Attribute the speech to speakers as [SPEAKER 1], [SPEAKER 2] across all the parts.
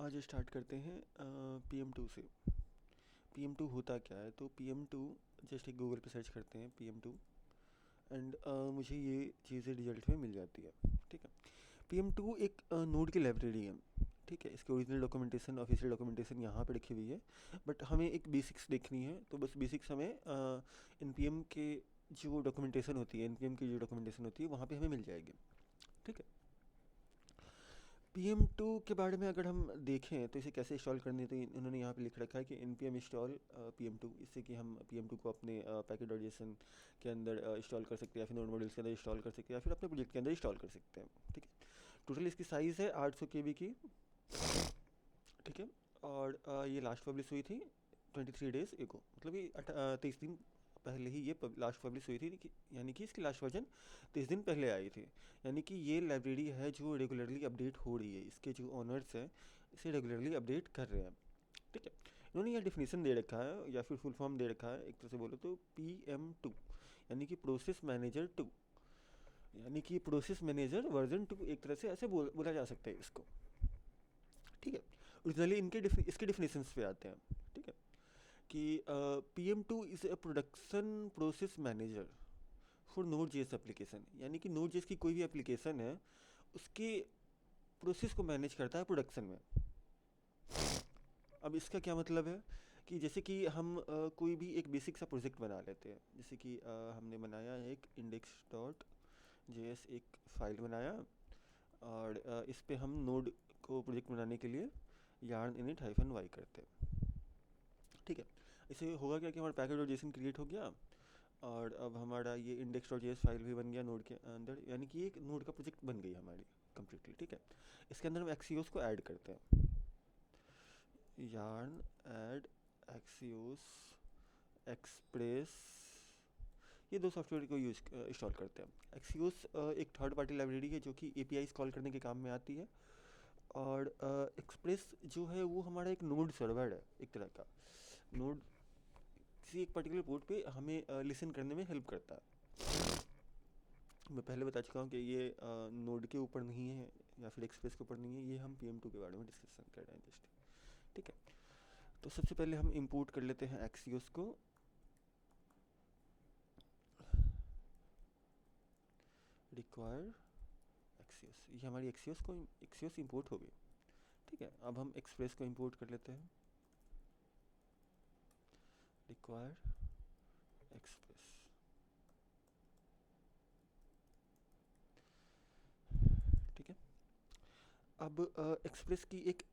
[SPEAKER 1] आज स्टार्ट करते हैं PM2 से। PM2 होता क्या है? तो PM2 जस्ट एक गूगल पे सर्च करते हैं PM2 एंड मुझे ये चीज़ें रिजल्ट में मिल जाती है। ठीक है, PM2 एक नोड की लाइब्रेरी है। ठीक है, इसकी ओरिजिनल डॉक्यूमेंटेशन, ऑफिशियल डॉक्यूमेंटेशन यहाँ पे लिखी हुई है, बट हमें एक बेसिक्स देखनी है। तो बस बेसिक्स हमें NPM के जो डॉक्यूमेंटेशन होती है, NPM की जो डॉक्यूमेंटेशन होती है वहाँ पे हमें मिल जाएगी। ठीक है, PM2 के बारे में अगर हम देखें तो इसे कैसे इंस्टॉल करनी है, तो इन्होंने यहाँ पे लिख रखा है कि npm इंस्टॉल PM2। इससे कि हम PM2 को अपने पैकेट.json के अंदर इंस्टॉल कर सकते हैं, या फिर नोड मॉड्यूल्स के अंदर इंस्टॉल कर सकते हैं, या फिर अपने प्रोजेक्ट के अंदर इंस्टॉल कर सकते हैं। ठीक है, टोटल इसकी साइज़ है 800 KB की। ठीक है, और ये लास्ट पब्लिश हुई थी 23 डेज़ एगो, मतलब ये 23 दिन पहले ही ये लास्ट पब्लिश हुई थी, यानी कि इसकी लास्ट वर्जन 23 दिन पहले आई थी। यानी कि ये लाइब्रेरी है जो रेगुलरली अपडेट हो रही है, इसके जो ऑनर्स हैं इसे रेगुलरली अपडेट कर रहे हैं। ठीक है, इन्होंने यह डिफिनीसन दे रखा है, या फिर फुल फॉर्म दे रखा है एक तरह से बोलो तो PM2, यानी कि प्रोसेस मैनेजर 2, यानी कि प्रोसेस मैनेजर वर्जन 2, एक तरह से ऐसे बोला जा सकता है इसको। ठीक है, ओरिजिनली इसके डिफिनीशंस पे आते हैं। ठीक है, कि PM2 is a production process manager for node JS application, यानी कि नोड जेएस की कोई भी एप्लीकेशन है उसके प्रोसेस को मैनेज करता है प्रोडक्शन में। अब इसका क्या मतलब है कि जैसे कि हम कोई भी एक बेसिक सा प्रोजेक्ट बना लेते हैं, जैसे कि हमने बनाया एक index.js एक फ़ाइल बनाया, और इस पे हम नोड को प्रोजेक्ट बनाने के लिए yarn init -y करते हैं। ठीक है, इसे होगा क्या कि हमारा पैकेट.json क्रिएट हो गया, और अब हमारा ये index.js फाइल भी बन गया नोड के अंदर, यानी कि एक नोड का प्रोजेक्ट बन गई हमारी कम्प्लीटली। ठीक है, इसके अंदर हम एक्सियोस को ऐड करते हैं, yarn add axios एक्सप्रेस, ये दो सॉफ्टवेयर को यूज इंस्टॉल करते हैं। एक्सियोस एक थर्ड पार्टी लाइब्रेरी है जो कि APIs कॉल करने के काम में आती है, और एक्सप्रेस जो है वो हमारा एक नोड सर्वर है, एक तरह का नोड किसी एक पर्टिकुलर पोर्ट पे हमें लिसन करने में हेल्प करता है। मैं पहले बता चुका हूँ कि ये नोड के ऊपर नहीं है या फिर एक्सप्रेस के ऊपर नहीं है, ये हम PM2 के बारे में डिस्कशन कर रहे हैं जस्ट। ठीक है, तो सबसे पहले हम इंपोर्ट कर लेते हैं एक्सियोस को। रिक्वायर एक्सियोस, ये हमारी एक्सियोस इंपोर्ट हो गई। ठीक है, अब हम एक्सप्रेस को इंपोर्ट कर लेते हैं, रिक्वायर एक्सप्रेस। ठीक है, अब एक्सप्रेस की एक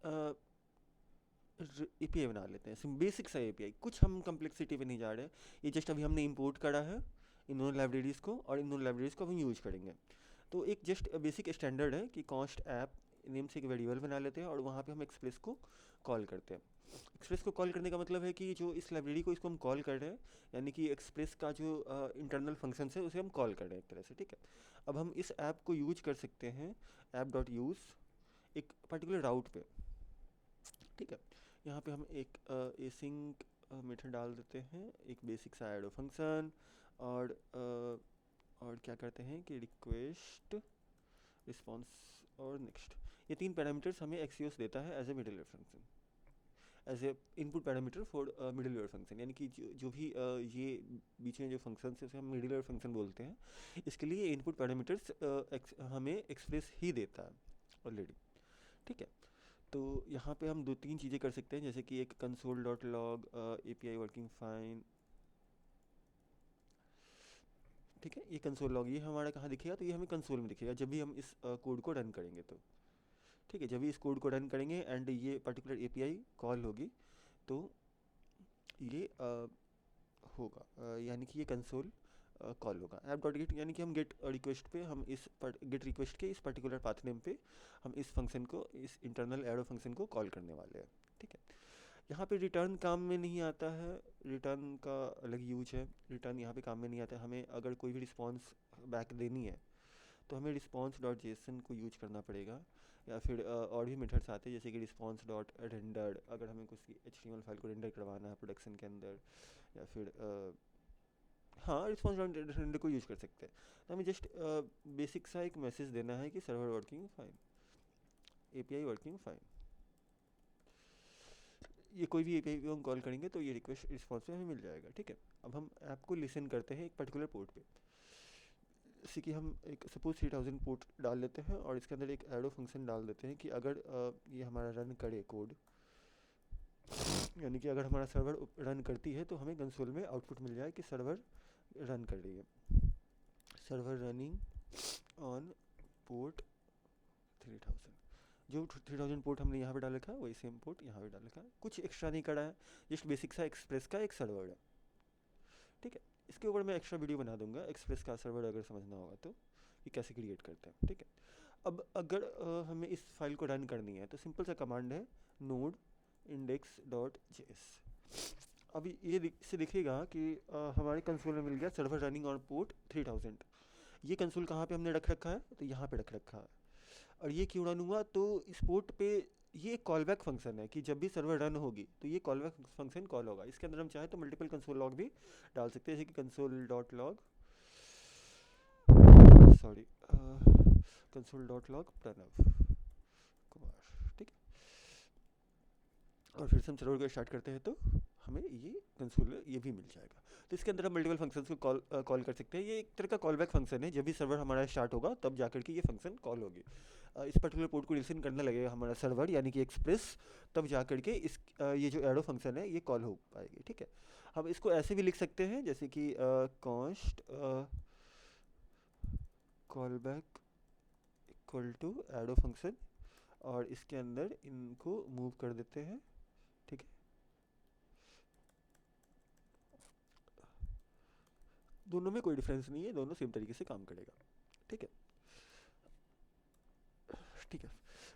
[SPEAKER 1] API बना लेते हैं, बेसिक सा API, कुछ हम कम्प्लेक्सिटी पे नहीं जा रहे। ये जस्ट अभी हमने इंपोर्ट करा है इन दोनों लाइब्रेरीज़ को, और इन दोनों लाइब्रेरीज़ को हम यूज करेंगे। तो एक जस्ट बेसिक स्टैंडर्ड है कि कॉस्ट ऐप नेम से एक वेरिएबल बना लेते हैं, और वहाँ पे हम एक्सप्रेस को कॉल करते हैं। एक्सप्रेस को कॉल करने का मतलब है कि जो इस लाइब्रेरी को इसको हम कॉल कर रहे हैं, यानी कि एक्सप्रेस का जो इंटरनल फंक्शन है उसे हम कॉल कर रहे हैं एक तरह से। ठीक है, अब हम इस ऐप को यूज कर सकते हैं ऐप.यूज़ एक पर्टिकुलर राउट पे। ठीक है, यहाँ पे हम एक एसिंक मेथड डाल देते हैं, एक बेसिक सा ऐड फंक्शन, और क्या करते हैं कि रिक्वेस्ट, रिस्पॉन्स और नेक्स्ट, ये तीन पैरामीटर्स हमें एक्सियोस देता है as a middleware function, as a input parameter for middleware function. यानी कि जो भी ये बीच में जो फंक्शन है उसे हम मिडलवेयर फंक्शन बोलते हैं। इसके लिए इनपुट पैरामीटर्स हमें एक्सप्रेस ही देता है ऑलरेडी। ठीक है, तो यहाँ पे हम दो तीन चीज़ें कर सकते हैं, जैसे कि एक console.log API वर्किंग फाइन। ठीक है, ये कंसोल लॉग ये हमारा कहाँ दिखेगा, तो ये हमें कंसोल में दिखेगा जब भी हम इस कोड को रन करेंगे। तो ठीक है, जब भी इस कोड को रन करेंगे एंड ये पर्टिकुलर API कॉल होगी, तो ये होगा यानी कि ये कंसोल कॉल होगा ऐप.गेट, यानी कि हम गेट रिक्वेस्ट पे हम इस गेट रिक्वेस्ट के इस पर्टिकुलर पाथ नेम पे हम इस फंक्शन को, इस इंटरनल एरो फंक्शन को कॉल करने वाले हैं। ठीक है, यहाँ पे रिटर्न काम में नहीं आता है, रिटर्न का अलग यूज है, रिटर्न यहाँ पे काम में नहीं आता है। हमें अगर कोई भी रिस्पॉन्स बैक देनी है तो हमें response.json को यूज करना पड़ेगा, या फिर और भी मेथड्स आते हैं जैसे कि response.rendered, अगर हमें कुछ HTML फाइल को रेंडर करवाना है प्रोडक्शन के अंदर, या फिर हाँ response.render को यूज कर सकते हैं। तो हमें जस्ट बेसिक सा एक मैसेज देना है कि server working fine, API working fine. ये कोई भी एपीआई को हम कॉल करेंगे तो ये रिक्वेस्ट रिस्पॉन्स में हमें मिल जाएगा, ठीक है। अब हम ऐप को लिसन करते हैं एक पर्टिकुलर पोर्ट पे। जैसे कि हम एक सपोज 3000 पोर्ट डाल लेते हैं और इसके अंदर एक एडो फंक्शन डाल देते हैं कि अगर ये हमारा रन करे कोड, यानी कि अगर हमारा सर्वर रन करती है तो हमें कंसोल में आउटपुट मिल जाए कि सर्वर रन कर रही है, सर्वर रनिंग ऑन पोर्ट 3000। जो 3000 पोर्ट हमने यहाँ पे डाल रखा है वही सेम पोर्ट यहाँ पे डाल रखा है, कुछ एक्स्ट्रा नहीं करा है, जस्ट बेसिक सा एक्सप्रेस का एक सर्वर है, ठीक है। इसके ऊपर मैं एक्स्ट्रा वीडियो बना दूंगा एक्सप्रेस का सर्वर अगर समझना होगा तो, कि कैसे क्रिएट करते हैं, ठीक है। अब अगर हमें इस फाइल को रन करनी है तो सिंपल सा कमांड है node index.js। अभी ये इससे दिखेगा कि हमारे कंसोल में मिल गया सर्वर रनिंग ऑन पोर्ट 3000। ये कंसोल कहाँ पे हमने रख रखा है, तो यहाँ पे रख रखा है। और ये क्यों रन हुआ, तो इस पोर्ट पे ये एक कॉलबैक फंक्शन है कि जब भी सर्वर रन होगी तो ये कॉलबैक फंक्शन कॉल होगा। इसके अंदर हम चाहे तो मल्टीपल कंसोल लॉग भी डाल सकते हैं, जैसे कि console dot log, sorry console dot log Pranav Kumar, ठीक है। और फिर से हम सर्वर को स्टार्ट करते हैं तो हमें ये कंसोल ये भी मिल जाएगा। तो इसके अंदर हम मल्टीपल फंक्शंस को कॉल कर सकते हैं। ये एक तरह का कॉलबैक फंक्शन है, जब भी सर्वर हमारा स्टार्ट होगा तब जाकर के ये फंक्शन कॉल होगी। इस पर्टिकुलर पोर्ट को लिसन करने लगेगा हमारा सर्वर यानी कि एक्सप्रेस, तब जाकर के इस ये जो एडो फंक्शन है ये कॉल हो पाएगी, ठीक है। हम इसको ऐसे भी लिख सकते हैं जैसे कि const callback equal to arrow function, और इसके अंदर इनको मूव कर देते हैं, ठीक है। दोनों में कोई डिफरेंस नहीं है, दोनों सेम तरीके से काम करेगा, ठीक है, ठीक है।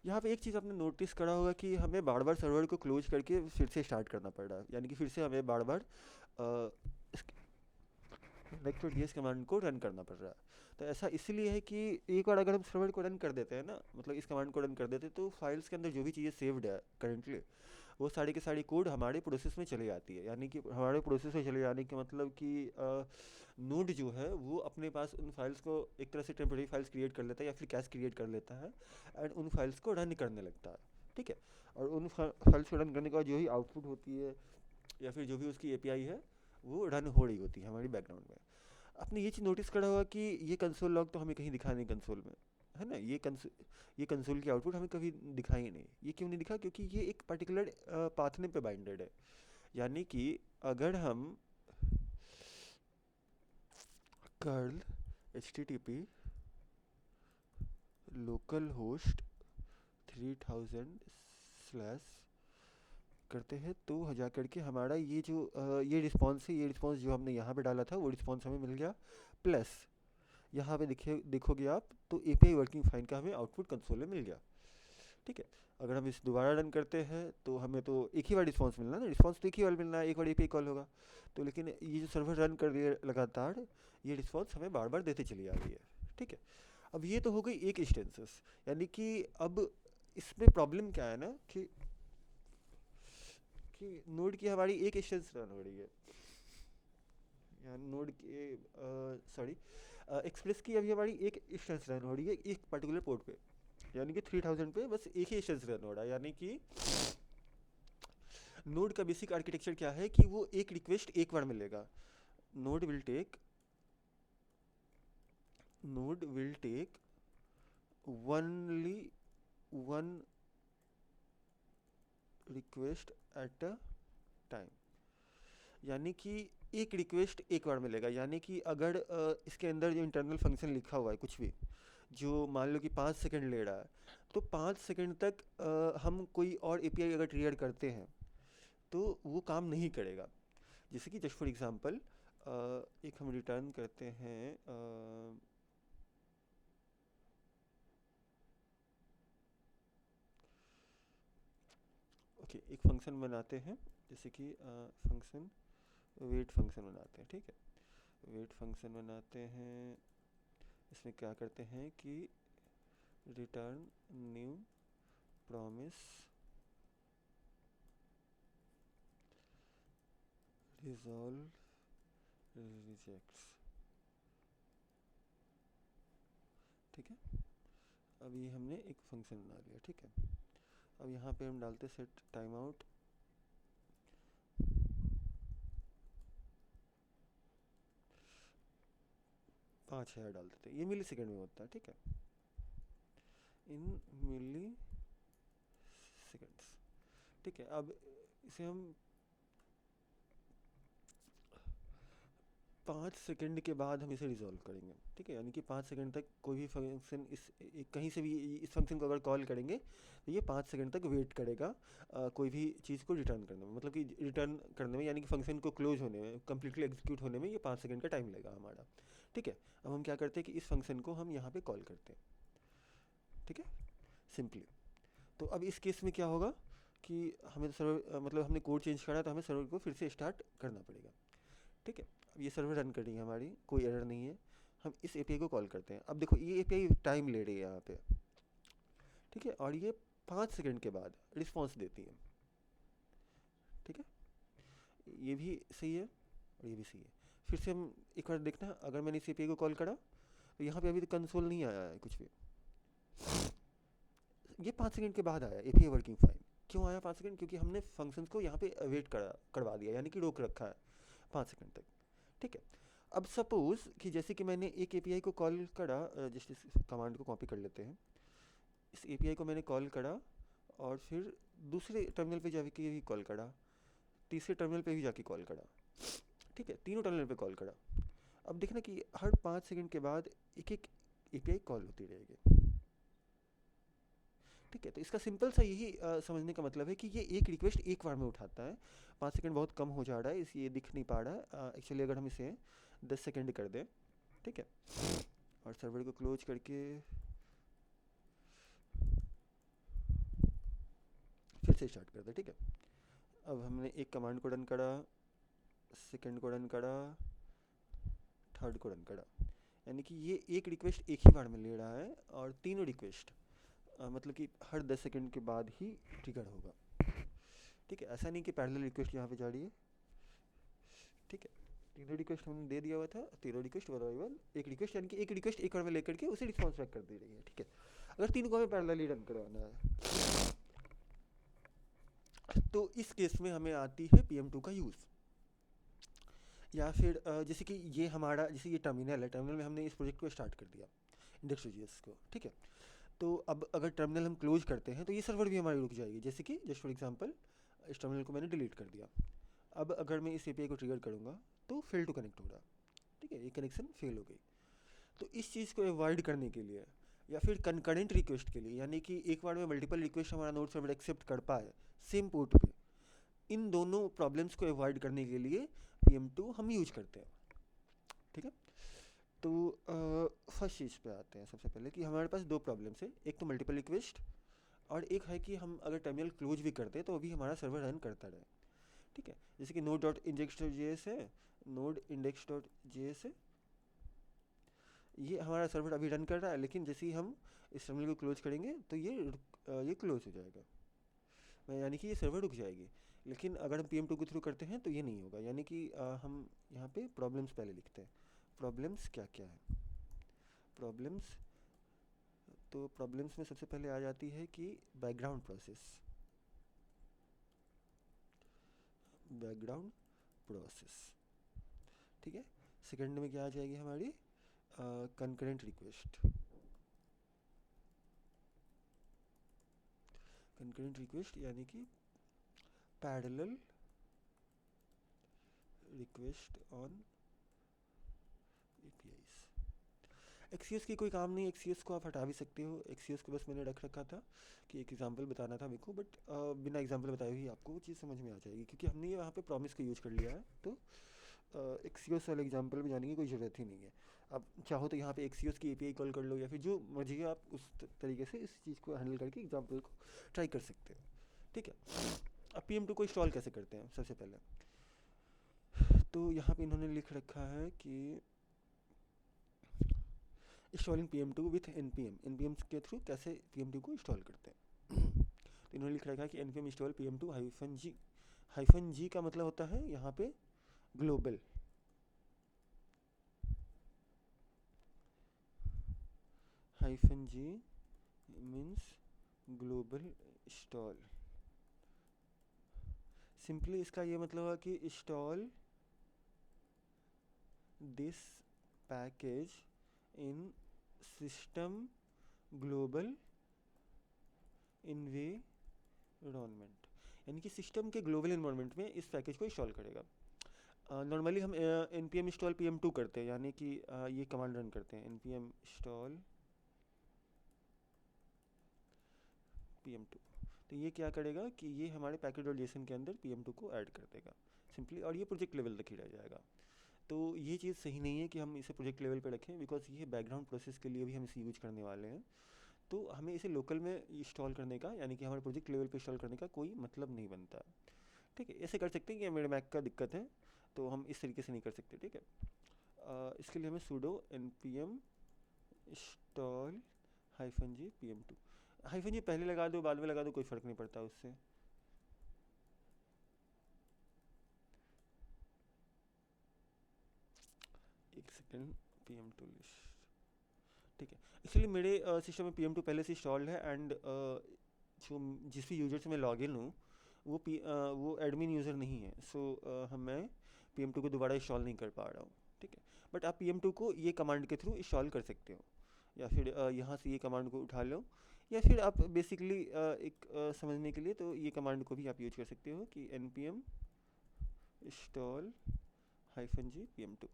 [SPEAKER 1] यहाँ पे एक चीज़ आपने नोटिस करा होगा कि हमें बार बार सर्वर को क्लोज करके फिर से स्टार्ट करना पड़ रहा है, यानी कि फिर से हमें बार बार नेक्स्ट.js कमांड को रन करना पड़ रहा है। तो ऐसा इसलिए है कि एक बार अगर हम सर्वर को रन कर देते हैं ना, मतलब इस कमांड को रन कर देते हैं, तो फाइल्स के अंदर जो भी चीज़ें सेव्ड है करेंटली वो सारी के सारी कोड हमारे प्रोसेस में चले जाती है। यानी कि हमारे प्रोसेस में चले जाने का मतलब कि नोड जो है वो अपने पास उन फाइल्स को एक तरह से टेम्परेरी फाइल्स क्रिएट कर लेता है या फिर कैश क्रिएट कर लेता है, एंड उन फाइल्स को रन करने लगता है, ठीक है। और उन फाइल्स को रन करने के बाद जो ही आउटपुट होती है या फिर जो भी उसकी एपीआई है वो रन हो रही होती है हमारी बैकग्राउंड में। आपने ये चीज़ नोटिस करा होगा कि ये कंसोल लॉग तो हमें कहीं दिखा नहीं कंसोल में, है ना। ये कंसोल की आउटपुट हमें कभी दिखा ही नहीं। ये क्यों नहीं दिखा, क्योंकि ये एक पर्टिकुलर पाथने पे बाइंडेड है। यानी कि अगर हम curl http local host 3000 slash करते हैं तो जा करके हमारा ये जो ये रिस्पॉन्स है, ये रिस्पॉन्स जो हमने यहाँ पे डाला था वो रिस्पॉन्स हमें मिल गया, प्लस यहाँ पे देखोगे आप तो एपीआई वर्किंग फाइन का हमें आउटपुट कंसोल में मिल गया, ठीक है। अगर हम इस दोबारा रन करते हैं तो हमें तो एक ही बार रिस्पॉन्स मिलना है ना, रिस्पॉन्स तो एक ही बार मिलना है, एक बार एपीआई कॉल होगा तो, लेकिन ये जो सर्वर रन कर रही है लगातार ये रिस्पॉन्स हमें बार बार देते चली आ रही है, ठीक है। अब ये तो हो गई एक इंस्टेंसेस, यानी कि अब इसमें प्रॉब्लम क्या है ना कि नोड की हमारी एक इंस्टेंस रन हो रही है, या नोड के सॉरी एक्सप्रेस की अभी हमारी एक इंस्टेंस रन हो रही है एक पर्टिकुलर पोर्ट पे, यानी कि 3000 पे बस एक ही इंस्टेंस रन हो रहा है। यानी कि नोड का बेसिक आर्किटेक्चर क्या है कि वो एक रिक्वेस्ट एक बार मिलेगा, node will take only one request at a time, यानी कि एक रिक्वेस्ट एक बार मिलेगा। यानी कि अगर इसके अंदर जो इंटरनल फंक्शन लिखा हुआ है कुछ भी, जो मान लो कि 5 सेकंड ले रहा है, तो 5 सेकंड तक हम कोई और एपीआई अगर ट्रिगर करते हैं तो वो काम नहीं करेगा। जैसे कि जस्ट फॉर एग्जांपल एक हम रिटर्न करते हैं ओके, एक फंक्शन बनाते हैं, जैसे कि फंक्शन वेट फंक्शन बनाते हैं, ठीक है। वेट फंक्शन बनाते हैं, इसमें क्या करते हैं कि return new promise resolve rejects, ठीक है। अब ये हमने एक फंक्शन बना लिया, ठीक है। अब यहाँ पे हम डालते सेट टाइम आउट 5000 डाल देते हैं, ये मिली सेकेंड में होता है, ठीक है, इन मिली सेकेंड्स। ठीक है, अब इसे हम 5 सेकंड के बाद हम इसे रिजॉल्व करेंगे, ठीक है, यानी कि 5 सेकंड तक कोई भी फंक्शन कहीं से भी इस फंक्शन को अगर कॉल करेंगे तो ये 5 सेकंड तक वेट करेगा कोई भी चीज़ को रिटर्न करने में, मतलब कि रिटर्न करने में, यानी कि फंक्शन को क्लोज होने में, कम्प्लीटली एग्जीक्यूट होने में ये 5 सेकंड का टाइम लगेगा हमारा। ठीक है, अब हम क्या करते हैं कि इस फंक्शन को हम यहाँ पे कॉल करते हैं, ठीक है, सिंपली। तो अब इस केस में क्या होगा कि हमें सर्वर मतलब हमने कोड चेंज करा तो हमें सर्वर को फिर से स्टार्ट करना पड़ेगा। ठीक है, अब ये सर्वर रन कर रही है हमारी, कोई एरर नहीं है, हम इस एपीआई को कॉल करते हैं। अब देखो ये एपीआई टाइम ले रही है यहाँ पे, ठीक है, और ये 5 सेकंड के बाद रिस्पॉन्स देती है। ठीक है, ये भी सही है और ये भी सही है। फिर से हम एक बार देखना, अगर मैंने इस एपीआई को कॉल करा तो यहाँ पे अभी तो कंसोल नहीं आया है कुछ भी, ये 5 सेकंड के बाद आया एपीआई वर्किंग फाइन। क्यों आया 5 सेकंड? क्योंकि हमने फंक्शंस को यहाँ पे वेट करवा दिया, यानी कि रोक रखा है 5 सेकंड तक। ठीक है, अब सपोज कि जैसे कि मैंने एक एपीआई को कॉल करा, जैसे इस कमांड को कॉपी कर लेते हैं, इस एपीआई को मैंने कॉल करा और फिर दूसरे टर्मिनल पे जाके भी कॉल करा, तीसरे टर्मिनल पे भी जाके कॉल करा, ठीक है, तीनों टर्मिनल पे कॉल करा। अब देखना कि हर 5 सेकंड के बाद एक एक एपीआई कॉल होती रहेगी। ठीक है, तो इसका सिंपल सा यही समझने का मतलब है कि ये एक रिक्वेस्ट एक बार में उठाता है। 5 सेकंड बहुत कम हो जा रहा है, इसलिए दिख नहीं पा रहा है एक्चुअली। अगर हम इसे 10 सेकंड कर दें, ठीक है, और सर्वर को क्लोज करके फिर से स्टार्ट कर दें, ठीक है, अब हमने एक कमांड को रन करा, सेकंड को रन करा, थर्ड को रन करा, यानी कि ये एक रिक्वेस्ट एक ही बार में ले रहा है और तीनों रिक्वेस्ट मतलब कि हर 10 सेकंड के बाद ही ट्रिगर होगा। ठीक है, ऐसा नहीं कि पैरेलल रिक्वेस्ट यहाँ पे जा रही है। ठीक है, तीनों रिक्वेस्ट हमने दे दिया हुआ था, तीनों रिक्वेस्ट अवेलेबल, एक रिक्वेस्ट, यानी कि एक रिक्वेस्ट एक बार में लेकर के उसे रिस्पॉन्स बैक कर दे रही है। ठीक है, अगर तीनों को हमें पैरेलली रन करवाना है तो इस केस में हमें आती है PM2 का यूज़। या फिर जैसे कि ये हमारा, जैसे ये टर्मिनल है, टर्मिनल में हमने इस प्रोजेक्ट को स्टार्ट कर दिया, index.js को, ठीक है, तो अब अगर टर्मिनल हम क्लोज करते हैं तो ये सर्वर भी हमारी रुक जाएगी। जैसे कि जस्ट फॉर एग्जांपल इस टर्मिनल को मैंने डिलीट कर दिया, अब अगर मैं इस एपीआई को ट्रिगर करूँगा तो फेल टू कनेक्ट होगा। ठीक है, ये कनेक्शन फेल हो गई। तो इस चीज़ को अवॉइड करने के लिए, या फिर कंकरेंट रिक्वेस्ट के लिए, यानी कि एक बार में मल्टीपल रिक्वेस्ट हमारा नोड सर्वर एक्सेप्ट कर पाए सेम पोर्ट पे, इन दोनों प्रॉब्लम्स को अवॉइड करने के लिए PM2 हम यूज करते हैं। ठीक है, तो फर्स्ट चीज़ पे आते हैं सबसे पहले कि हमारे पास दो प्रॉब्लम्स है, एक तो मल्टीपल रिक्वेस्ट और एक है कि हम अगर टर्मिनल क्लोज भी करते हैं तो अभी हमारा सर्वर रन करता रहे। ठीक है, जैसे कि node.index.js है, node.index.js है, ये हमारा सर्वर अभी रन कर रहा है, लेकिन जैसे ही हम इस टर्मिनल को क्लोज करेंगे तो ये क्लोज हो जाएगा, यानी कि ये सर्वर रुक जाएगी। लेकिन अगर हम PM2 के थ्रू करते हैं तो ये नहीं होगा, यानी कि हम यहाँ पे प्रॉब्लम्स पहले लिखते हैं। प्रॉब्लम्स क्या क्या है? प्रॉब्लम्स, तो प्रॉब्लम्स में सबसे पहले आ जाती है कि बैकग्राउंड प्रोसेस, बैकग्राउंड प्रोसेस। ठीक है, सेकंड में क्या आ जाएगी हमारी? कंकरेंट रिक्वेस्ट, कंकरेंट रिक्वेस्ट यानी कि पैरेलल रिक्वेस्ट ऑन एपीआईज। एक्सीएस की कोई काम नहीं, एक्सीएस को आप हटा भी सकते हो, एक्सीएस को बस मैंने रख रखा था कि एक एग्जांपल बताना था मेरे को, बट बिना एग्जांपल बताए हुए आपको वो चीज़ समझ में आ जाएगी, क्योंकि हमने ये वहाँ पे प्रॉमिस का यूज़ कर लिया है, तो एक्सीएस वाले एग्जांपल में जाने की कोई ज़रूरत ही नहीं है। अब चाहो तो यहाँ पे एक्सीएस की एपीआई कॉल कर लो, या फिर जो मर्जी आप उस तरीके से इस चीज़ को हैंडल करके एग्जाम्पल को ट्राई कर सकते हो। ठीक है, अब PM2 को इंस्टॉल कैसे करते हैं? सबसे पहले तो यहाँ पे इन्होंने लिख रखा है कि इंस्टॉलिंग PM2 विथ npm के थ्रू कैसे PM2 को इंस्टॉल करते हैं। तो इन्होंने लिख रखा है कि npm install PM2 -g, -g का मतलब होता है यहाँ पे global, -g means global install. Simply इसका ये मतलब है कि install this package in system global environment, यानी कि सिस्टम के ग्लोबल इन्वायरमेंट में इस पैकेज को इंस्टॉल करेगा। नॉर्मली हम npm install pm2 करते हैं, यानी कि ये कमांड रन करते हैं npm install pm2। तो ये क्या करेगा कि ये हमारे package.json के अंदर pm2 को ऐड कर देगा सिंपली, और ये प्रोजेक्ट लेवल तक ही रह जाएगा। तो ये चीज़ सही नहीं है कि हम इसे प्रोजेक्ट लेवल पे रखें, बिकॉज ये बैकग्राउंड प्रोसेस के लिए भी हम इसे यूज करने वाले हैं। तो हमें इसे लोकल में इंस्टॉल करने का, यानी कि हमारे प्रोजेक्ट लेवल पे इंस्टॉल करने का कोई मतलब नहीं बनता। ठीक है, ऐसे कर सकते हैं कि मेरे मैक का दिक्कत है तो हम इस तरीके से नहीं कर सकते। ठीक है, इसके लिए हमें sudo npm install -g pm2। -g पहले लगा दो बाद में लगा दो, कोई फ़र्क नहीं पड़ता उससे। एक सेकेंड, pm2 लिस्ट। ठीक है, एक्चुअली मेरे सिस्टम में pm2 पहले से इंस्टॉल्ड है, एंड जो जिस भी यूज़र से मैं लॉगिन हूँ वो एडमिन यूज़र नहीं है। सो मैं pm2 को दोबारा इंस्टॉल नहीं कर पा रहा हूँ। ठीक है, बट आप pm2 को ये कमांड के थ्रू इंस्टॉल कर सकते हो, या फिर यहाँ से ये कमांड को उठा लो, या फिर आप बेसिकली समझने के लिए तो ये कमांड को भी आप यूज कर सकते हो कि npm install -g pm2।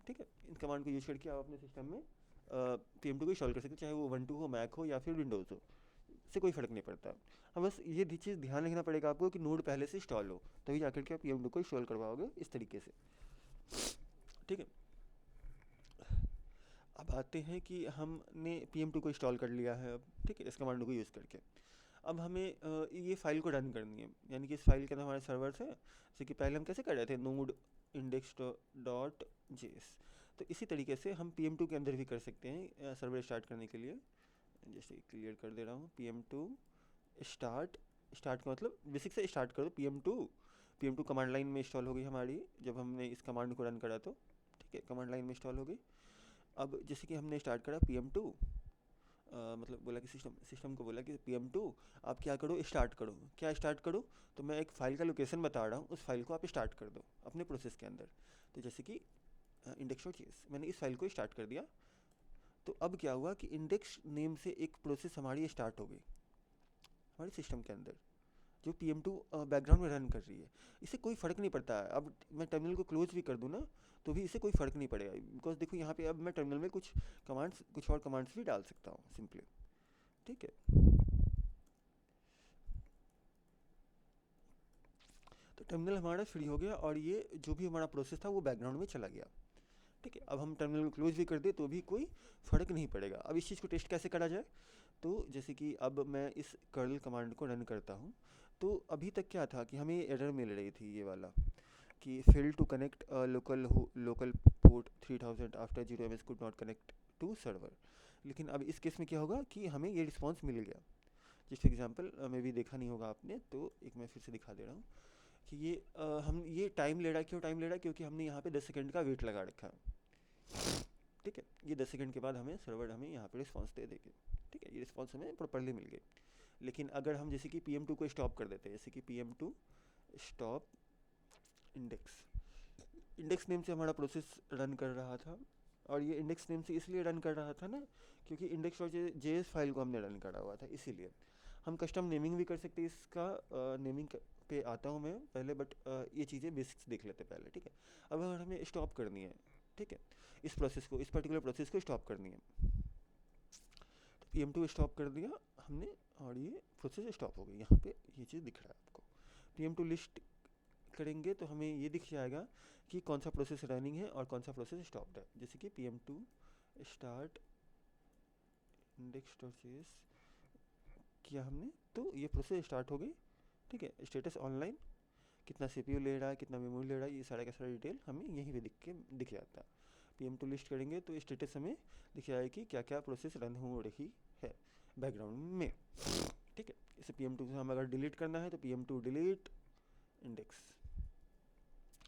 [SPEAKER 1] ठीक है, इन कमांड को यूज करके आप अपने सिस्टम में pm2 को इंस्टॉल कर सकते हो, चाहे वो Ubuntu हो, मैक हो या फिर विंडोज़ हो, इससे कोई फ़र्क नहीं पड़ता। हाँ, बस ये चीज़ ध्यान रखना पड़ेगा आपको कि नोड पहले से इंस्टॉल हो, तभी जाकर के आप pm2 को इंस्टॉल करवाओगे इस तरीके से। ठीक है, अब आते हैं कि हमने pm2 को इंस्टॉल कर लिया है अब। ठीक है, इस कमांड को यूज़ करके अब हमें ये फाइल को रन करनी है, यानी कि इस फाइल के अंदर हमारे सर्वर्स है, जैसे कि पहले हम कैसे कर रहे थे node index.js। तो इसी तरीके से हम pm2 के अंदर भी कर सकते हैं सर्वर स्टार्ट करने के लिए। जैसे क्लियर कर दे रहा हूँ, pm2 स्टार्ट का मतलब बेसिक से स्टार्ट कर दो। pm2 कमांड लाइन में इंस्टॉल हो गई हमारी जब हमने इस कमांड को रन करा तो। ठीक है, कमांड लाइन में इंस्टॉल हो गई। अब जैसे कि हमने स्टार्ट करा pm2, मतलब बोला कि सिस्टम को बोला कि pm2 आप क्या करो, स्टार्ट करो। क्या स्टार्ट करो, तो मैं एक फ़ाइल का लोकेशन बता रहा हूँ, उस फाइल को आप स्टार्ट कर दो अपने प्रोसेस के अंदर। तो जैसे कि index.js, मैंने इस फाइल को स्टार्ट कर दिया। तो अब क्या हुआ कि इंडेक्स नेम से एक प्रोसेस हमारी स्टार्ट हो गई हमारे सिस्टम के अंदर, जो pm2 बैकग्राउंड में रन कर रही है। इससे कोई फ़र्क नहीं पड़ता है। अब मैं टर्मिनल को क्लोज भी कर दूँ ना, तो भी इससे कोई फ़र्क नहीं पड़ेगा, बिकॉज देखो यहाँ पे अब मैं टर्मिनल में कुछ और कमांड्स भी डाल सकता हूँ सिंपली। ठीक है, तो टर्मिनल हमारा फ्री हो गया, और ये जो भी हमारा प्रोसेस था वो बैकग्राउंड में चला गया। ठीक है, अब हम टर्मिनल को क्लोज भी कर दे तो भी कोई फ़र्क नहीं पड़ेगा। अब इस चीज़ को टेस्ट कैसे करा जाए, तो जैसे कि अब मैं इस कर्ल कमांड को रन करता हूँ, तो अभी तक क्या था कि हमें एरर मिल रही थी ये वाला कि fail to connect local port 3000 after 0ms could not connect to server. लेकिन अब इस केस में क्या होगा कि हमें ये रिस्पॉन्स मिल गया। जिस एग्जांपल में भी देखा नहीं होगा आपने, तो एक मैं फिर से दिखा दे रहा हूँ कि ये टाइम ले रहा है। क्यों टाइम ले रहा है, क्योंकि हमने यहाँ पे 10 सेकंड का वेट लगा रखा है। ठीक है, ये 10 सेकंड के बाद सर्वर हमें यहाँ पे रिस्पॉन्स दे देगी। ठीक है, ये रिस्पॉन्स हमें प्रॉपरली मिल गई। लेकिन अगर हम जैसे कि pm2 को स्टॉप कर देते हैं, जैसे कि pm2 स्टॉप इंडेक्स नेम से हमारा प्रोसेस रन कर रहा था, और ये इंडेक्स नेम से इसलिए रन कर रहा था ना, क्योंकि इंडेक्स और जेएस फाइल को हमने रन करा हुआ था। इसीलिए हम कस्टम नेमिंग भी कर सकते हैं इसका। नेमिंग पे आता हूँ मैं पहले, बट ये चीज़ें बेसिक्स देख लेते पहले। ठीक है, अब अगर हमें स्टॉप करनी है, ठीक है, इस पर्टिकुलर प्रोसेस को स्टॉप करनी है, तो pm2 स्टॉप कर दिया हमने, और ये प्रोसेस स्टॉप हो गई। यहाँ पे ये चीज़ दिख रहा है आपको। pm2 लिस्ट करेंगे तो हमें ये दिख जाएगा कि कौन सा प्रोसेस रनिंग है और कौन सा प्रोसेस स्टॉप्ड है। जैसे कि pm2 स्टार्ट index.js किया हमने, तो ये प्रोसेस स्टार्ट हो गई। ठीक है, स्टेटस ऑनलाइन, कितना CPU ले रहा है, कितना मेमोरी ले रहा है, ये सारा का सारा डिटेल हमें यहीं पे दिख जाता है। pm2 लिस्ट करेंगे तो स्टेटस हमें दिख जाएगी कि क्या क्या प्रोसेस रन हो रही है बैकग्राउंड में। ठीक है, इसे pm2 से हम अगर डिलीट करना है तो pm2 डिलीट इंडेक्स।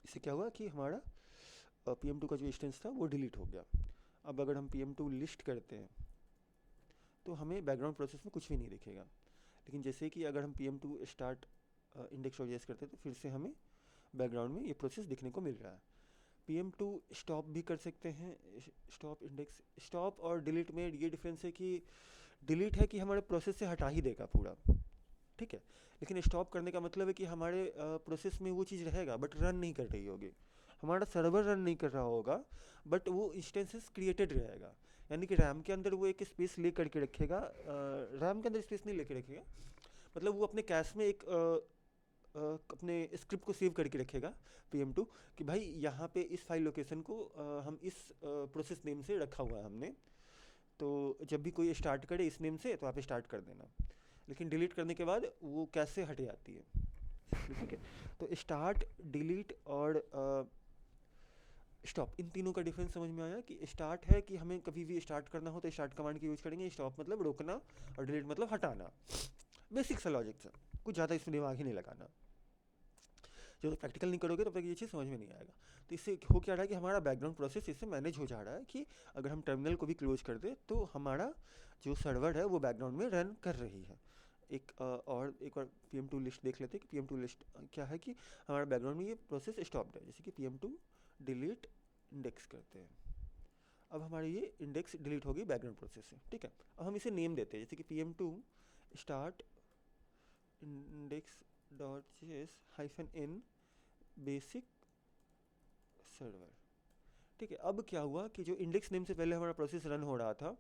[SPEAKER 1] इससे क्या हुआ कि हमारा pm2 का जो इंस्टेंस था वो डिलीट हो गया। अब अगर हम pm2 लिस्ट करते हैं तो हमें बैकग्राउंड प्रोसेस में कुछ भी नहीं दिखेगा। लेकिन जैसे कि अगर हम pm2 स्टार्ट index.js करते हैं तो फिर से हमें बैकग्राउंड में ये प्रोसेस दिखने को मिल रहा है। PM2 स्टॉप भी कर सकते हैं। स्टॉप इंडेक्स, स्टॉप और डिलीट में ये डिफरेंस है कि डिलीट है कि हमारे प्रोसेस से हटा ही देगा पूरा, ठीक है। लेकिन स्टॉप करने का मतलब है कि हमारे प्रोसेस में वो चीज़ रहेगा बट रन नहीं कर रही होगी, हमारा सर्वर रन नहीं कर रहा होगा बट वो इंस्टेंसेस क्रिएटेड रहेगा। यानी कि रैम के अंदर वो एक स्पेस ले करके रखेगा, रैम के अंदर स्पेस नहीं लेके रखेगा, मतलब वो अपने कैश में एक अपने स्क्रिप्ट को सेव करके रखेगा PM2 कि भाई यहाँ पे इस फाइल लोकेशन को हम इस प्रोसेस नेम से रखा हुआ है हमने, तो जब भी कोई स्टार्ट करे इस नेम से तो आप स्टार्ट कर देना। लेकिन डिलीट करने के बाद वो कैसे हट जाती है, ठीक है। तो स्टार्ट, डिलीट और स्टॉप, इन तीनों का डिफरेंस समझ में आया कि स्टार्ट है कि हमें कभी भी स्टार्ट करना हो तो स्टार्ट कमांड की यूज़ करेंगे, स्टॉप मतलब रोकना और डिलीट मतलब हटाना। बेसिक सा लॉजिक था, कुछ ज़्यादा इसमें दिमाग ही नहीं लगाना। जब तक प्रैक्टिकल नहीं करोगे तब तक ये चीज़ समझ में नहीं आएगा। तो इससे हो क्या रहा है कि हमारा बैकग्राउंड प्रोसेस इससे मैनेज हो जा रहा है कि अगर हम टर्मिनल को भी क्लोज कर दे तो हमारा जो सर्वर है वो बैकग्राउंड में रन कर रही है। और एक बार PM2 लिस्ट देख लेते हैं कि PM2 लिस्ट क्या है कि हमारा बैकग्राउंड में ये प्रोसेस स्टॉप्ड है। जैसे कि PM2 डिलीट इंडेक्स करते हैं, अब हमारी ये इंडेक्स डिलीट होगी बैकग्राउंड प्रोसेस से, ठीक है। अब हम इसे नेम देते हैं, जैसे कि PM2 start index dot JS -n basic server, ठीक है। अब क्या हुआ कि जो इंडेक्स नेम से पहले हमारा प्रोसेस रन हो रहा था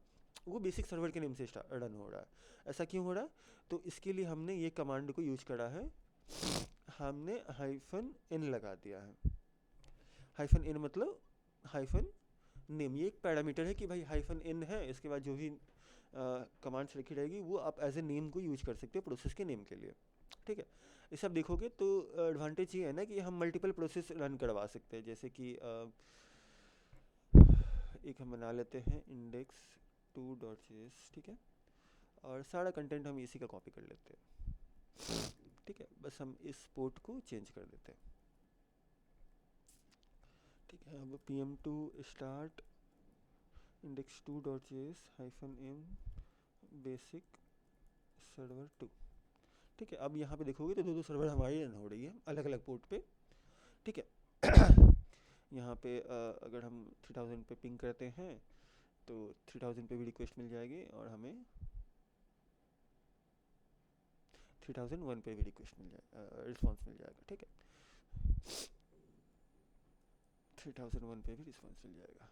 [SPEAKER 1] वो बेसिक सर्वर के नेम से रन हो रहा है। ऐसा क्यों हो रहा है? तो इसके लिए हमने ये कमांड को यूज करा है, हमने -n लगा दिया है। -n मतलब हाइफन नेम, ये एक पैरामीटर है कि भाई -n है, इसके बाद जो भी कमांड्स लिखी रहेगी वो आप एज ए नेम को यूज कर सकते हो प्रोसेस के नेम के लिए, ठीक है। इसे आप देखोगे तो एडवांटेज ये है ना कि हम मल्टीपल प्रोसेस रन करवा सकते हैं। जैसे कि एक हम बना लेते हैं index2.js, ठीक है, और सारा कंटेंट हम इसी का कॉपी कर लेते हैं, ठीक है। बस हम इस पोर्ट को चेंज कर देते हैं, ठीक है। अब PM2 start index2.js -m basic server 2, ठीक है। अब यहाँ पे देखोगे तो दो सर्वर हमारी रन हो रही है अलग अलग पोर्ट पे, ठीक है। यहाँ पे अगर हम 3000 पे पिंग करते हैं तो 3000 पे भी रिक्वेस्ट मिल जाएगी और हमें 3001 पे भी रिक्वेस्ट मिल जाएगा, रिस्पॉन्स मिल जाएगा, ठीक है। 3001 पे भी रिस्पॉन्स मिल जाएगा।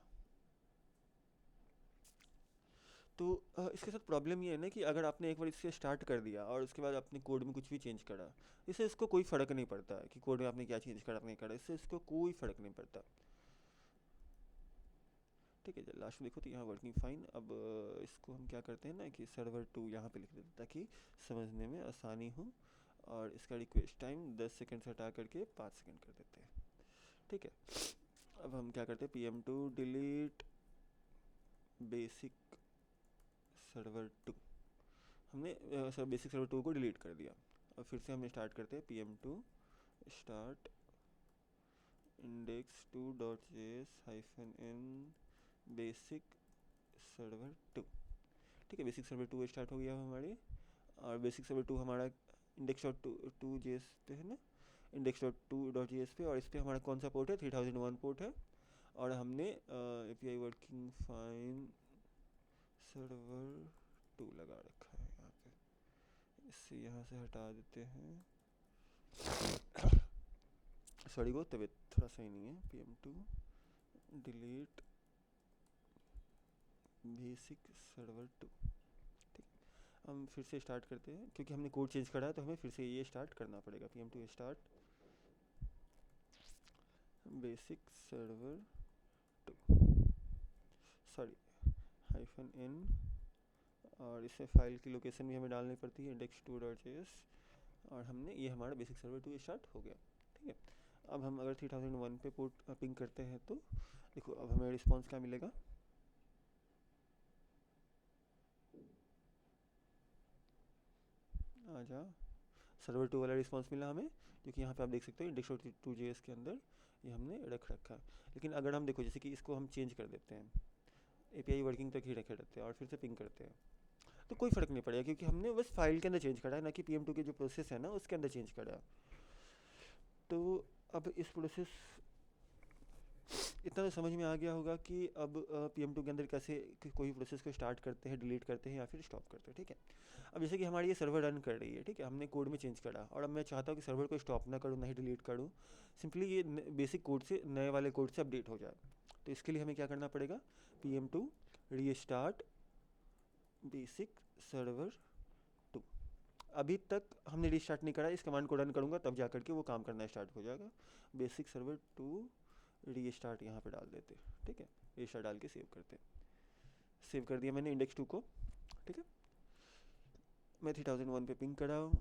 [SPEAKER 1] तो इसके साथ प्रॉब्लम ये है ना कि अगर आपने एक बार इससे स्टार्ट कर दिया और उसके बाद अपने कोड में कुछ भी चेंज करा, इससे इसको कोई फ़र्क नहीं पड़ता है कि कोड में आपने क्या चेंज करा आपने करा, इससे इसको कोई फ़र्क नहीं पड़ता, ठीक है। लास्ट में देखो तो यहाँ वर्किंग फाइन। अब इसको हम क्या करते हैं ना कि सर्वर 2 यहाँ पे लिख देते हैं ताकि समझने में आसानी हो, और इसका रिक्वेस्ट टाइम 10 सेकंड से हटा करके 5 सेकंड कर देते हैं, ठीक है। अब हम क्या करते हैं PM2 डिलीट बेसिक सर्वर 2, हमने बेसिक सर्वर 2 को डिलीट कर दिया। और फिर से हम स्टार्ट करते हैं PM2 start index2.js -n basic server 2, ठीक है। बेसिक सर्वर 2 स्टार्ट हो गया हमारी, और बेसिक सर्वर 2 हमारा index.2.js पे है ना, index.2.js पे, और इस पर हमारा कौन सा पोर्ट है, 3001 पोर्ट है। और हमने API वर्किंग फाइन सर्वर 2 लगा रखा है यहाँ पे, इससे यहाँ से हटा देते हैं। सॉरी को तबीयत थोड़ा सही नहीं है। PM2 डिलीट बेसिक सर्वर 2, ठीक। हम फिर से स्टार्ट करते हैं क्योंकि हमने कोड चेंज करा है तो हमें फिर से ये स्टार्ट करना पड़ेगा। PM2 start basic server 2, sorry -n, और इसमें फाइल की लोकेशन भी हमें डालनी पड़ती है index2.js, और हमने ये हमारा बेसिक सर्वर 2 स्टार्ट हो गया, ठीक है। अब हम अगर 3001 पे पोर्ट पिंग करते हैं तो देखो अब हमें रिस्पॉन्स क्या मिलेगा, आजा सर्वर 2 वाला रिस्पॉन्स मिला हमें, क्योंकि यहाँ पे आप देख सकते हो index.2.js के अंदर ये हमने रख रखा है। लेकिन अगर हम देखो जैसे कि इसको हम चेंज कर देते हैं, API वर्किंग तक ही रखे रहते हैं और फिर से पिंग करते हैं, तो कोई फ़र्क नहीं पड़ेगा क्योंकि हमने बस फाइल के अंदर चेंज करा है, ना कि PM2 के जो प्रोसेस है ना उसके अंदर चेंज करा है। तो अब इस प्रोसेस इतना तो समझ में आ गया होगा कि अब PM2 के अंदर कैसे कोई प्रोसेस को स्टार्ट करते हैं, डिलीट करते हैं या फिर स्टॉप करते हैं, ठीक है। अब जैसे कि हमारी ये सर्वर रन कर रही है, ठीक है, हमने कोड में चेंज करा और अब मैं चाहता हूँ कि सर्वर को स्टॉप ना करूँ ना ही डिलीट करूँ, सिंपली ये बेसिक कोड से नए वाले कोड से अपडेट हो जाए। तो इसके लिए हमें क्या करना पड़ेगा, PM2 रीस्टार्ट बेसिक सर्वर 2। अभी तक हमने रीस्टार्ट नहीं करा, इस कमांड को रन करूँगा तब जा करके वो काम करना स्टार्ट हो जाएगा। बेसिक सर्वर 2 रीस्टार्ट यहाँ पे डाल देते, ठीक है, रीस्टार्ट डाल के सेव करते। सेव कर दिया मैंने इंडेक्स 2 को, ठीक है। मैं 3001 पे पिंग कराऊँ,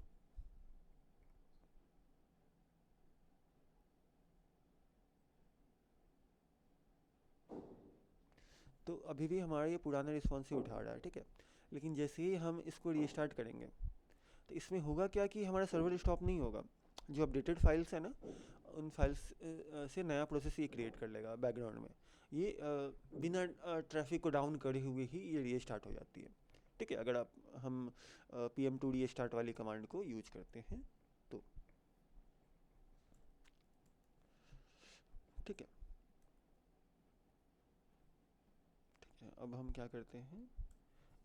[SPEAKER 1] तो अभी भी हमारा ये पुराना रिस्पॉन्स ही उठा रहा है, ठीक है। लेकिन जैसे ही हम इसको रीस्टार्ट करेंगे तो इसमें होगा क्या कि हमारा सर्वर स्टॉप नहीं होगा, जो अपडेटेड फाइल्स है ना उन फाइल्स से नया प्रोसेस ये क्रिएट कर लेगा बैकग्राउंड में। ये बिना ट्रैफिक को डाउन करे हुए ही ये रीस्टार्ट हो जाती है, ठीक है, अगर आप हम PM2 रीस्टार्ट वाली कमांड को यूज करते हैं तो, ठीक है। ठीक है, अब हम क्या करते हैं,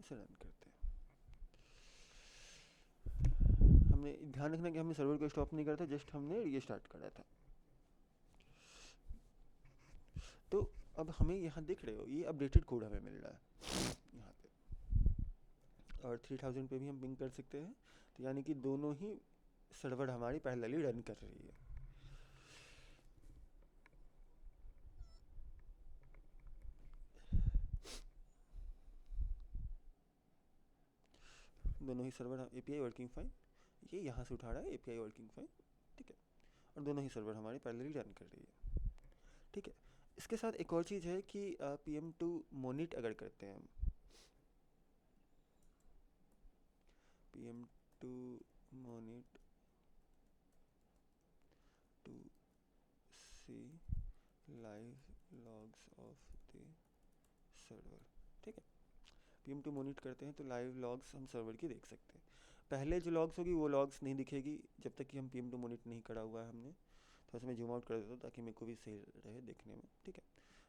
[SPEAKER 1] इसे रन करते हैं। हमने ध्यान रखना कि हमने सर्वर को स्टॉप नहीं करा था, जस्ट हमने रीस्टार्ट करा था। तो अब हमें यहाँ दिख रहे हो ये अपडेटेड कोड हमें मिल रहा है यहाँ पे, और 3000 पे भी हम पिंग कर सकते हैं। तो यानी कि दोनों ही सर्वर हमारी पैरेलली रन कर रही है। दोनों ही सर्वर API वर्किंग फाइन, ये यहाँ से उठा रहा है API वर्किंग फाइन, ठीक है, और दोनों ही सर्वर हमारी पैरेलली रन कर रही है, ठीक है। इसके साथ एक और चीज़ है कि PM2 मोनिट अगर करते हैं हम, PM2 monit to see live logs of the server, ठीक है। PM2 मोनिट करते हैं तो लाइव लॉग्स हम सर्वर की देख सकते हैं। पहले जो लॉग्स होगी वो लॉग्स नहीं दिखेगी जब तक कि हम PM2 मोनिट नहीं करा हुआ है हमने। थोड़ा सा मैं जूम आउट कर देता हूँ ताकि मेरे को भी सही रहे देखने में, ठीक है।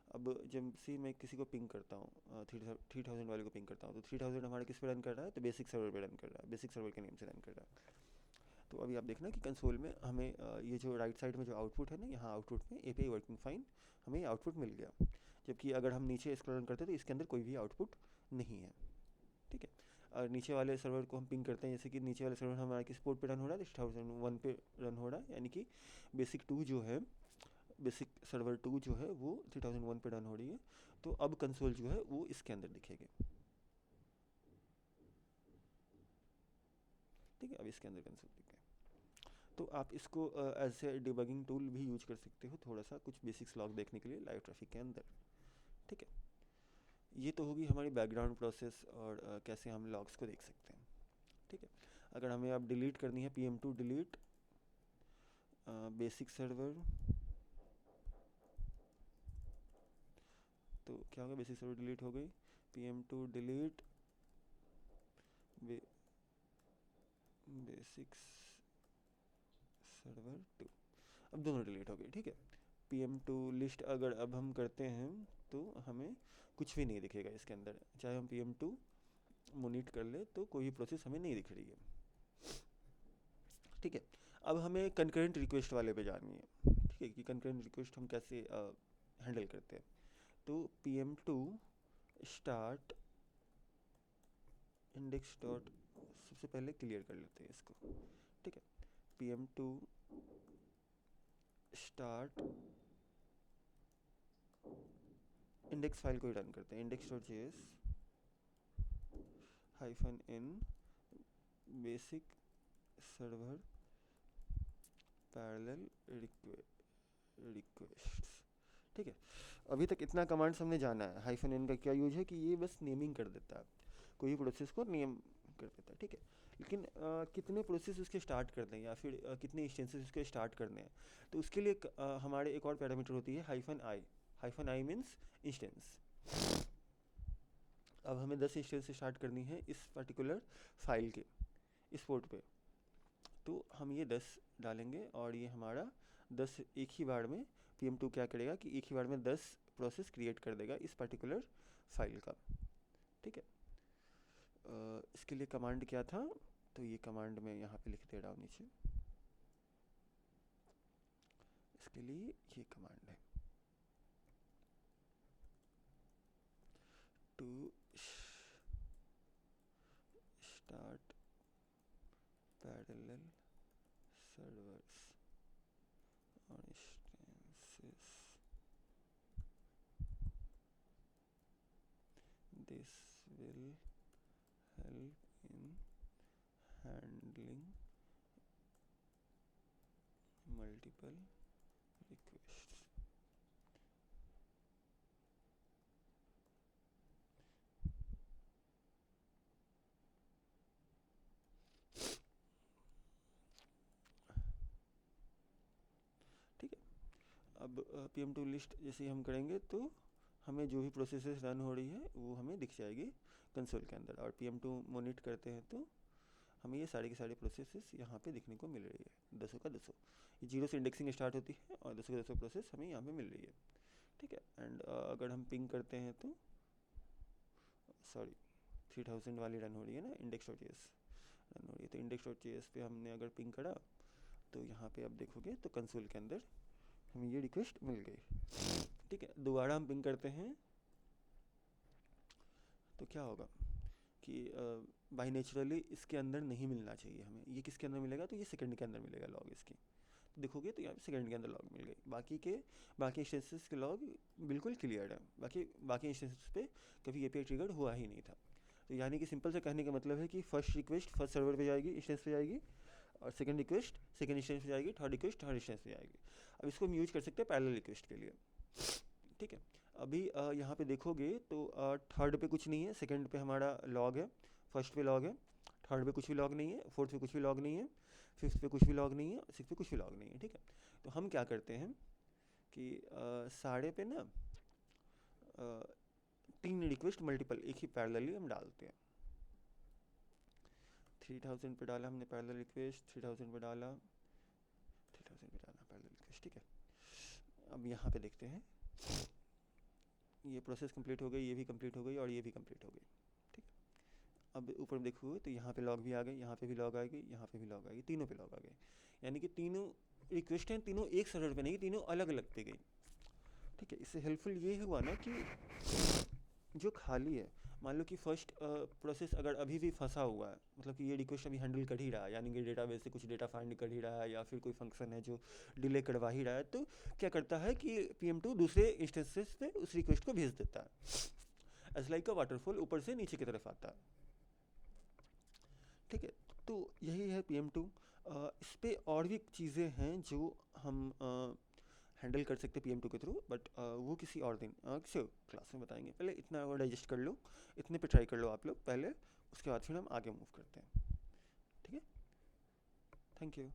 [SPEAKER 1] अब जब से मैं किसी को पिंग करता हूँ 3000 वाले को पिंग करता हूँ, तो 3000 हमारे किस पे रन कर रहा है, तो बेसिक सर्वर पे रन कर रहा है, बेसिक सर्वर के नेम से रन कर रहा है। तो अभी आप देखना कि कंसोल में हमें ये जो राइट साइड में जो आउटपुट है ना, यहाँ आउटपुट में API वर्किंग फाइन हमें आउटपुट मिल गया। जबकि अगर हम नीचे स्क्रॉल करते तो इसके अंदर कोई भी आउटपुट नहीं है, ठीक है। और नीचे वाले सर्वर को हम पिंग करते हैं, जैसे कि नीचे वाले सर्वर हमारे किस पोर्ट पे रन हो रहा है, 3001 पे रन हो रहा है, यानी कि बेसिक 2 जो है, बेसिक सर्वर 2 जो है वो 3001 पे रन हो रही है। तो अब कंसोल जो है वो इसके अंदर दिखेगी, ठीक है, अब इसके अंदर कंसोल दिखे। तो आप इसको एज ए डिबगिंग टूल भी यूज कर सकते हो, थोड़ा सा कुछ बेसिक्स लॉग देखने के लिए लाइव ट्रैफिक के अंदर, ठीक है। ये तो होगी हमारी बैकग्राउंड प्रोसेस और कैसे हम लॉग्स को देख सकते हैं, ठीक है। अगर हमें अब डिलीट करनी है PM2 डिलीट बेसिक सर्वर, तो क्या होगा, बेसिक सर्वर डिलीट हो गई, PM2 डिलीट बेसिक सर्वर 2, अब दोनों डिलीट हो गए, ठीक है। PM2 लिस्ट अगर अब हम करते हैं तो हमें कुछ भी नहीं दिखेगा इसके अंदर, चाहे हम PM2 मोनिट कर ले तो कोई भी प्रोसेस हमें नहीं दिख रही है, ठीक है। अब हमें कंकरेंट रिक्वेस्ट वाले पे जानी है, ठीक है, कि कंकरेंट रिक्वेस्ट हम कैसे हैंडल करते हैं। तो PM2 स्टार्ट इंडेक्स डॉट, सबसे पहले क्लियर कर लेते हैं इसको, ठीक है। PM2 स्टार्ट इंडेक्स फाइल को ही रन करते हैं, index dot JS -n basic server parallel requests, ठीक है। अभी तक इतना कमांड्स हमने जाना है। -n का क्या यूज है कि ये बस नेमिंग कर देता है, कोई प्रोसेस को नेम कर देता है, ठीक है। लेकिन कितने प्रोसेस उसके स्टार्ट करने हैं या फिर कितने इंस्टेंसेस उसके स्टार्ट करने हैं, तो उसके लिए हमारे एक और पैरामीटर होती है -i मीन्स इंस्टेंस। अब हमें 10 इंस्टेंस से स्टार्ट करनी है इस पर्टिकुलर फाइल के इस पोर्ट पे, तो हम ये 10 डालेंगे और ये हमारा 10 एक ही बार में PM2 क्या करेगा कि एक ही बार में 10 प्रोसेस क्रिएट कर देगा इस पर्टिकुलर फाइल का। ठीक है, इसके लिए कमांड क्या था, तो ये कमांड मैं यहाँ पे लिख दे रहा हूँ नीचे। इसके लिए ये कमांड है to start parallel servers on instances. This will help in handling multiple requests. ठीक है, अब PM2 लिस्ट जैसे हम करेंगे तो हमें जो भी प्रोसेसेस रन हो रही है वो हमें दिख जाएगी कंसोल के अंदर। और PM2 मोनिट करते हैं तो हमें ये सारे के सारे प्रोसेसेस यहाँ पे दिखने को मिल रही है, 10 का 10। ये 0 से इंडेक्सिंग स्टार्ट होती है और 10 का 10 प्रोसेस हमें यहाँ पे मिल रही है। ठीक है, एंड अगर हम पिंग करते हैं तो सॉरी 3000 वाली रन हो रही है ना, index.js रन हो रही है। तो index.js पे हमने अगर पिंग करा तो यहाँ पे आप देखोगे तो कंसोल के अंदर हमें ये रिक्वेस्ट मिल गई। ठीक है, दोबारा हम पिंग करते हैं तो क्या होगा कि बाई नेचुरली इसके अंदर नहीं मिलना चाहिए हमें। ये किसके अंदर मिलेगा, तो ये सेकंड के अंदर मिलेगा लॉग इसकी। तो देखोगे तो यहाँ पे सेकंड के अंदर लॉग मिल गई। बाकी इंस्टेंसेस के लॉग बिल्कुल क्लियर है। बाकी इंस्टेंसेस पे कभी API ट्रिगर हुआ ही नहीं था। तो यानी कि सिंपल से कहने का मतलब है कि फर्स्ट रिक्वेस्ट फर्स्ट सर्वर पे जाएगी, इंस्टेंस पे जाएगी, और सेकंड रिक्वेस्ट सेकंड इंस्टेंस पे जाएगी, थर्ड रिक्वेस्ट थर्ड इंस्टेंस पे जाएगी। अब इसको हम यूज कर सकते हैं पैरेलल रिक्वेस्ट के लिए। ठीक है, अभी यहाँ पे देखोगे तो थर्ड पे कुछ नहीं है, सेकंड पे हमारा लॉग है, फर्स्ट पे लॉग है, थर्ड पे कुछ भी लॉग नहीं है, फोर्थ पे कुछ भी लॉग नहीं है, फिफ्थ पे कुछ भी लॉग नहीं है, सिक्स पे कुछ भी लॉग नहीं है। ठीक है, तो हम क्या करते हैं कि सारे पे ना 3 रिक्वेस्ट मल्टीपल एक ही पैरेलली हम डालते हैं। 3000 पे डाला हमने पैरेलल रिक्वेस्ट, 3000 पे डाला, 3000 पे डाला पैरेलल रिक्वेस्ट। ठीक है, अब यहाँ पे देखते हैं ये प्रोसेस कंप्लीट हो गई, ये भी कंप्लीट हो गई और ये भी कंप्लीट हो गई। ठीक है, अब ऊपर देखोगे तो यहाँ पे लॉग भी आ गई, यहाँ पे भी लॉग आ गई, यहाँ पे भी लॉग आ गई, तीनों पे लॉग आ गए। यानी कि तीनों रिक्वेस्ट हैं, तीनों एक सर्वर पे नहीं, तीनों अलग अलग पे गई। ठीक है, इससे हेल्पफुल ये हुआ ना कि जो खाली है, मान लो कि फर्स्ट प्रोसेस अगर अभी भी फंसा हुआ है, मतलब कि ये रिक्वेस्ट अभी हैंडल कर ही रहा है, यानी कि डेटाबेस से कुछ डेटा फाइंड कर ही रहा है, या फिर कोई फंक्शन है जो डिले करवा ही रहा है, तो क्या करता है कि PM2 दूसरे इंस्टेंसेस पे उस रिक्वेस्ट को भेज देता है। एज लाइक अ वाटरफॉल ऊपर से नीचे की तरफ आता है। ठीक है, तो यही है PM2। इस पर और भी चीज़ें हैं जो हम हैंडल कर सकते हैं PM2 के थ्रू, बट वो किसी और दिन किसी क्लास में बताएंगे। पहले इतना डाइजेस्ट कर लो, इतने पे ट्राई कर लो आप लोग पहले, उसके बाद फिर हम आगे मूव करते हैं। ठीक है, थैंक यू।